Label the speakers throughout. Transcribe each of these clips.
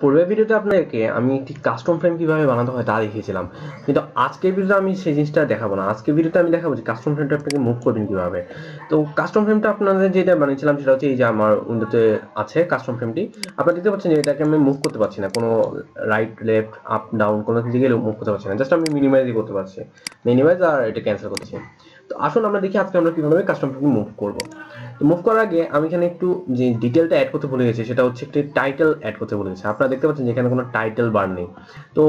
Speaker 1: পূর্বের ভিডিওতে আপনাকে আমি একটি কাস্টম ফ্রেম কিভাবে বানাতে হয় তা দেখিয়েছিলাম, কিন্তু আজকের ভিডিওতে আমি সেই জিনিসটা দেখাবো না। আজকের ভিডিওতে আমি দেখাবো যে কাস্টম ফ্রেমটা আপনাকে মুভ করবেন কিভাবে। তো কাস্টম ফ্রেমটা আপনাদের যেটা বানিয়েছিলাম সেটা হচ্ছে এই যে আমার উইন্ডোতে আছে কাস্টম ফ্রেমটি। আপনারা দেখতে পাচ্ছেন যে এটাকে আমি মুভ করতে পারছি না, কোনো রাইট লেফট আপ ডাউন কোনো দিকে মুভ করতে পারছি না, জাস্ট আমি মিনিমাইজই করতে পারছি, মিনিমাইজ আর এটা ক্যান্সেল করছি। তো আসুন আমরা দেখি আজকে আমরা কিভাবে কাস্টম ফ্রেম মুভ করবো। তো মুভ করার আগে আমি এখানে একটু যে ডিটেলটা অ্যাড করতে ভুলে গেছি, সেটা হচ্ছে একটি টাইটেল অ্যাড করতে ভুলে গেছি। আপনারা দেখতে পাচ্ছেন যে এখানে কোনো টাইটেল বার নেই। তো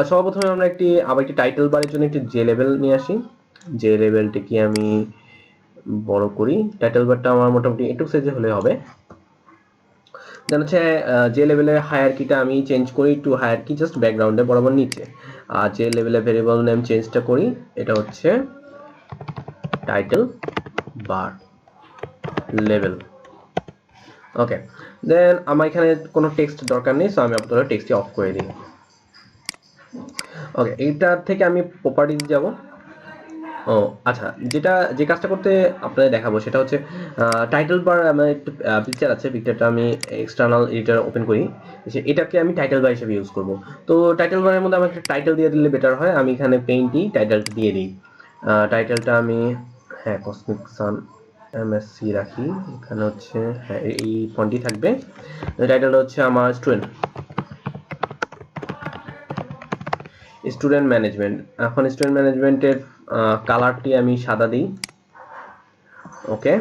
Speaker 1: সর্বপ্রথমে আমরা আবার একটি টাইটেল বারের জন্য একটি জে লেভেল নিয়ে আসি। যে লেভেলটিকে আমি বড় করি, টাইটেল বারটা আমার মোটামুটি একটু সাইজে হলে হবে। দেন হচ্ছে যে লেভেলের হায়ারকিটা আমি চেঞ্জ করি টু হায়ারকি জাস্ট ব্যাকগ্রাউন্ডে বরাবর নিচে। আর যে লেভেলে ভেরিয়েবল নেম চেঞ্জটা করি এটা হচ্ছে টাইটেল বার লেভেল। ওকে, দেন আমার এখানে কোনো টেক্সট দরকার নেই, সো আমি আপনাদের টেক্সটটি অফ করে দিই। ওকে, এইটার থেকে আমি প্রপার্টিজ যাব। ও আচ্ছা, যে কাজটা করতে আপনাদের দেখাবো সেটা হচ্ছে টাইটেল বার। আমার একটা পিকচার আছে, পিকচারটা আমি এক্সটার্নাল এডিটর ওপেন করি, এটাকে আমি টাইটেল বার হিসেবে ইউজ করব। তো টাইটেল বারের মধ্যে আমার একটা টাইটেল দিয়ে দিলে বেটার হয়। আমি এখানে পেইন্টই টাইটেলটা দিয়ে দিই। টাইটেলটা আমি কসমিক সান এমএসসি রাখি। এখানে হচ্ছে এই ফন্টই থাকবে। টাইটেলটা হচ্ছে আমার স্টুডেন্ট ম্যানেজমেন্ট। এখন স্টুডেন্ট ম্যানেজমেন্টের কালারটি আমি সাদা দিই। ওকে,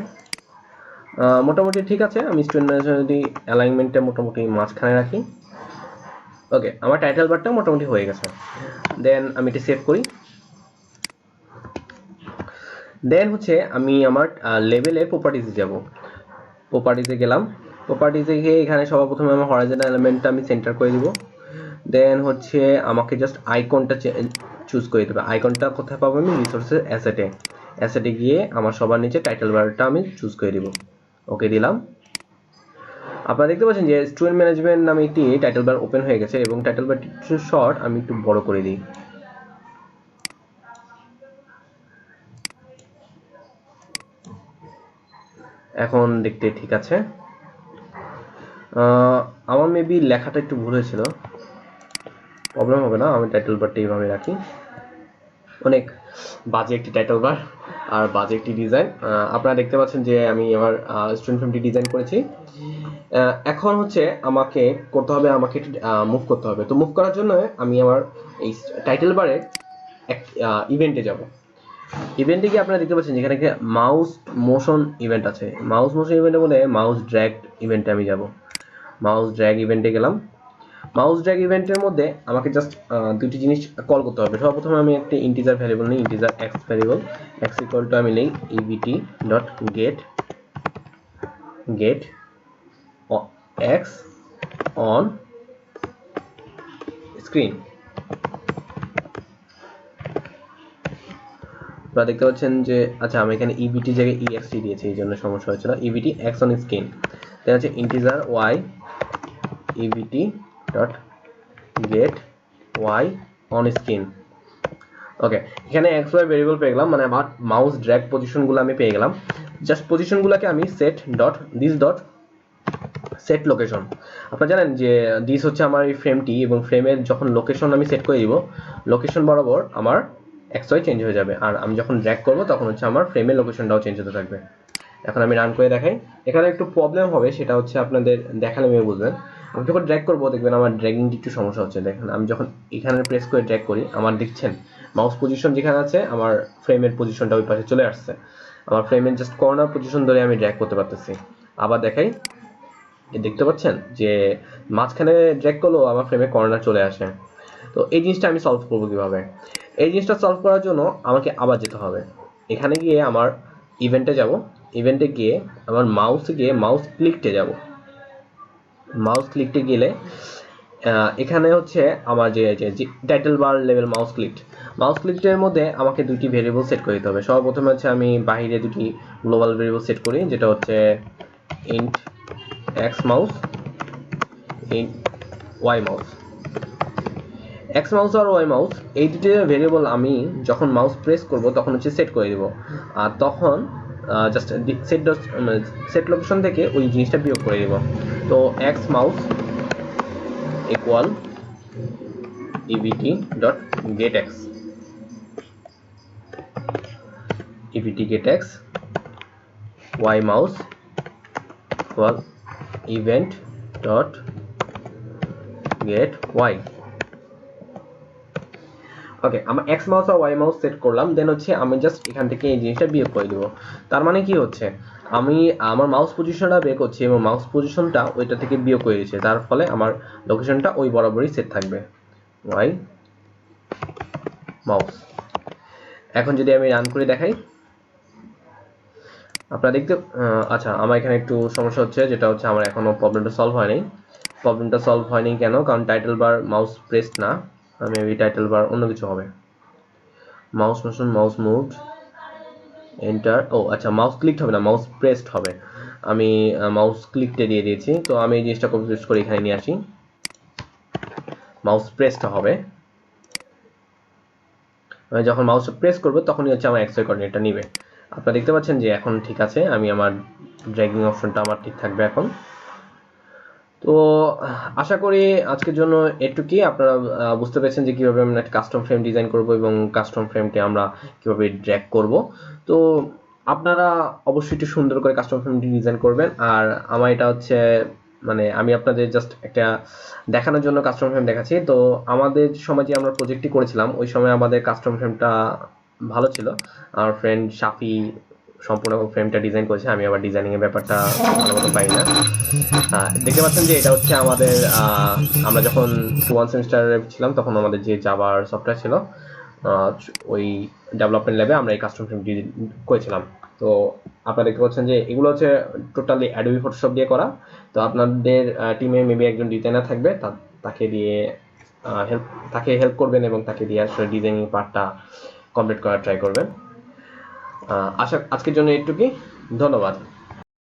Speaker 1: মোটামুটি ঠিক আছে। আমি স্টুডেন্ট ম্যানেজমেন্টটি অ্যালাইনমেন্টটা মোটামুটি মাঝখানে রাখি। ওকে, আমার টাইটেল বারটা মোটামুটি হয়ে গেছে। দেন আমি এটা সেভ করি। দেন হচ্ছে আমি আমার লেভেলের প্রপার্টিজে যাব। প্রপার্টিজে গেলাম। প্রপার্টিজে গিয়ে এখানে সর্বপ্রথমে আমার হরাইজন্টাল এলিমেন্টটা আমি সেন্টার করে দিব। দেন হচ্ছে আমাকে জাস্ট আইকনটা চুজ করে দেবে। আইকনটা কোথায় পাবো আমি? রিসোর্সের অ্যাসেটে গিয়ে আমার সবার নিচে টাইটেল বারটা আমি চুজ করে দিব। ওকে দিলাম। আপনারা দেখতে পাচ্ছেন যে স্টুডেন্ট ম্যানেজমেন্ট নামে একটি টাইটেল বার ওপেন হয়ে গেছে এবং টাইটেল বারটি একটু শর্ট, আমি একটু বড় করে দিই। এখন দেখতে ঠিক আছে। আমার মেবি লেখাটা একটু ভুল হয়েছিল, প্রবলেম হবে না। আমি টাইটেল বারটা এইভাবে রাখি। অনেক বাজে একটি টাইটেল বার আর বাজে একটি ডিজাইন। আপনারা দেখতে পাচ্ছেন যে আমি আমার স্টুডেন্ট ফ্রেমটি ডিজাইন করেছি। এখন হচ্ছে আমাকে করতে হবে, আমাকে মুভ করতে হবে। তো মুভ করার জন্য আমি আমার এই টাইটেল বারের এক ইভেন্টে যাব। ইভেন্টে গিয়ে আপনারা দেখতে পাচ্ছেন যেখানে মাউস মোশন ইভেন্ট আছে। মাউস মোশন ইভেন্টে বলে মাউস ড্র্যাগ ইভেন্টে আমি যাব। মাউস ড্র্যাগ ইভেন্টে গেলাম। মাউস ড্র্যাগ ইভেন্টের মধ্যে আমাকে জাস্ট দুটি জিনিস কল করতে হবে। সর্বপ্রথমে আমি একটি ইন্টিজার ভ্যারিয়েবল নিই, integer x variable. X equal to আমি নেই evt dot get x on screen. আপনারা দেখতে পাচ্ছেন যে আচ্ছা আমি এখানে ইভিটি জায়গায় ইএক্সটি দিয়েছি, এই জন্য সমস্যা হচ্ছিল। Evt x on screen, then হচ্ছে integer y evt dot get y on screen. Okay, এখানে এক্স ওয়াই ভেরিয়েবল পেয়ে গেলাম, মানে আমার মাউস ড্র্যাগ পজিশনগুলো আমি পেয়ে গেলাম। জাস্ট পজিশনগুলোকে আমি সেট লোকেশন। আপনারা জানেন যে দিস হচ্ছে আমার এই ফ্রেমটি, এবং ফ্রেমের যখন লোকেশন আমি সেট করে দিব, লোকেশন বরাবর আমার এক্স ওয়াই চেঞ্জ হয়ে যাবে। আর আমি যখন ড্র্যাগ করব তখন হচ্ছে আমার ফ্রেমের লোকেশনটাও চেঞ্জ হতে থাকবে। এখন আমি রান করে দেখাই। এখানে একটু প্রবলেম হবে, সেটা হচ্ছে আপনাদের দেখালে আমি বুঝবেন। আমি যখন ড্র্যাগ করবো দেখবেন আমার ড্র্যাগিংটি একটু সমস্যা হচ্ছে। দেখেন আমি যখন এখানে প্রেস করে ড্র্যাগ করি, আমার দেখছেন মাউস পজিশন যেখানে আছে আমার ফ্রেমের পজিশনটা ওই পাশে চলে আসছে। আমার ফ্রেমের জাস্ট কর্নার পজিশন ধরে আমি ড্র্যাগ করতে পারতেছি। আবার দেখাই, দেখতে পাচ্ছেন যে মাঝখানে ড্র্যাগ করলেও আমার ফ্রেমে কর্নার চলে আসে। তো এই জিনিসটা আমি সলভ করবো কিভাবে? এই জিনিসটা সলভ করার জন্য আমাকে আবার যেতে হবে, এখানে গিয়ে আমার ইভেন্টে যাব। ইভেন্টে গিয়ে আমার মাউস ক্লিকটে যাব। মাউস ক্লিকটে গেলে এখানে হচ্ছে আমার যে টাইটেল বার লেভেল মাউস ক্লিকটের মধ্যে আমাকে দুটি ভেরিয়েবল সেট করে দিতে হবে। সর্বপ্রথমে হচ্ছে আমি বাইরে দুটি গ্লোবাল ভেরিয়েবল সেট করি, যেটা হচ্ছে int x mouse, int y mouse. X mouse আর ওয়াই মাউস এই দুটি ভেরিয়েবল আমি যখন মাউস প্রেস করব তখন হচ্ছে সেট করে দেব। আর তখন জাস্ট সেট লোকেশন থেকে ওই জিনিসটা বিয়োগ করে দেব। তো x mouse equal evt dot getx y mouse equal event dot get y। ওকে, আমরা x মাউস আর y মাউস সেট করলাম, দেন হচ্ছে আমি জাস্ট এখান থেকে এই জিনিসটা বিয়োগ করে দেব। তার মানে কি হচ্ছে, আমি আমার মাউস পজিশনটা বের করছি এবং মাউস পজিশনটা ওইটা থেকে বিয়োগ করে দিয়েছে, তার ফলে আমার লোকেশনটা ওই বরাবরই সেট থাকবে y মাউস। এখন যদি আমি রান করে দেখাই, আপনারা দেখতে আচ্ছা আমার এখানে একটু সমস্যা হচ্ছে, যেটা হচ্ছে আমার এখনো প্রবলেমটা সলভ হয়নি। প্রবলেমটা সলভ হয়নি কেন? কারণ টাইটেল বার মাউস প্রেসড না, মেবি টাইটেল বার অন্য কিছু হবে। Mouse motion, mouse move, enter, ও আচ্ছা মাউস ক্লিকড হবে না, মাউস প্রেসড হবে। আমি মাউস ক্লিকটা দিয়ে দিয়েছি, তো আমি এই জিনিসটা কপি পেস্ট করে এখানে নিয়ে আসি। মাউস প্রেসড হবে, আমি যখন মাউস প্রেস করব তখনই হচ্ছে আমার এক্স ওয়াই কোঅর্ডিনেটটা নিবে। আপনারা দেখতে পাচ্ছেন যে এখন ঠিক আছে, আমি আমার ড্র্যাগিং অপশনটা আমার ঠিক থাকবে এখন। তো আশা করি আজকের জন্য এটুকুই। আপনারা বুঝতে পেরেছেন যে কিভাবে আমরা একটা কাস্টম ফ্রেম ডিজাইন করব এবং কাস্টম ফ্রেমটি আমরা কিভাবে ড্র্যাগ করব। তো আপনারা অবশ্যই একটু সুন্দর করে কাস্টম ফ্রেমটি ডিজাইন করবেন। আর আমার এটা হচ্ছে মানে আমি আপনাদের জাস্ট একটা দেখানোর জন্য কাস্টম ফ্রেম দেখাচ্ছি। তো আমাদের সময় যে আমরা প্রজেক্টটি করেছিলাম ওই সময় আমাদের কাস্টম ফ্রেমটা ভালো ছিল। আমার ফ্রেন্ড শাফি সম্পূর্ণ ফ্রেমটা ডিজাইন করেছে, আমি আবার ডিজাইনিং এর ব্যাপারটা ভালো মতো পাই না। দেখতে পাচ্ছেন যে এটা হচ্ছে আমাদের আমরা যখন 1 সেমিস্টারে ছিলাম তখন আমাদের যে জাভার সফটওয়্যার ছিল ওই ডেভেলপমেন্ট ল্যাবে আমরা এই কাস্টম ফ্রেমটি করেছিলাম। তো আপনারা দেখতে পাচ্ছেন যে এগুলো হচ্ছে টোটালি অ্যাডোবি ফটোশপ দিয়ে করা। তো আপনাদের টিমে মেবি একজন ডিজাইনার থাকবে, তাকে দিয়ে তাকে হেল্প করবেন এবং তাকে দিয়ে আসলে ডিজাইনিং পার্টটা কমপ্লিট করার ট্রাই করবেন। আজকের জন্য এটুকুই, ধন্যবাদ।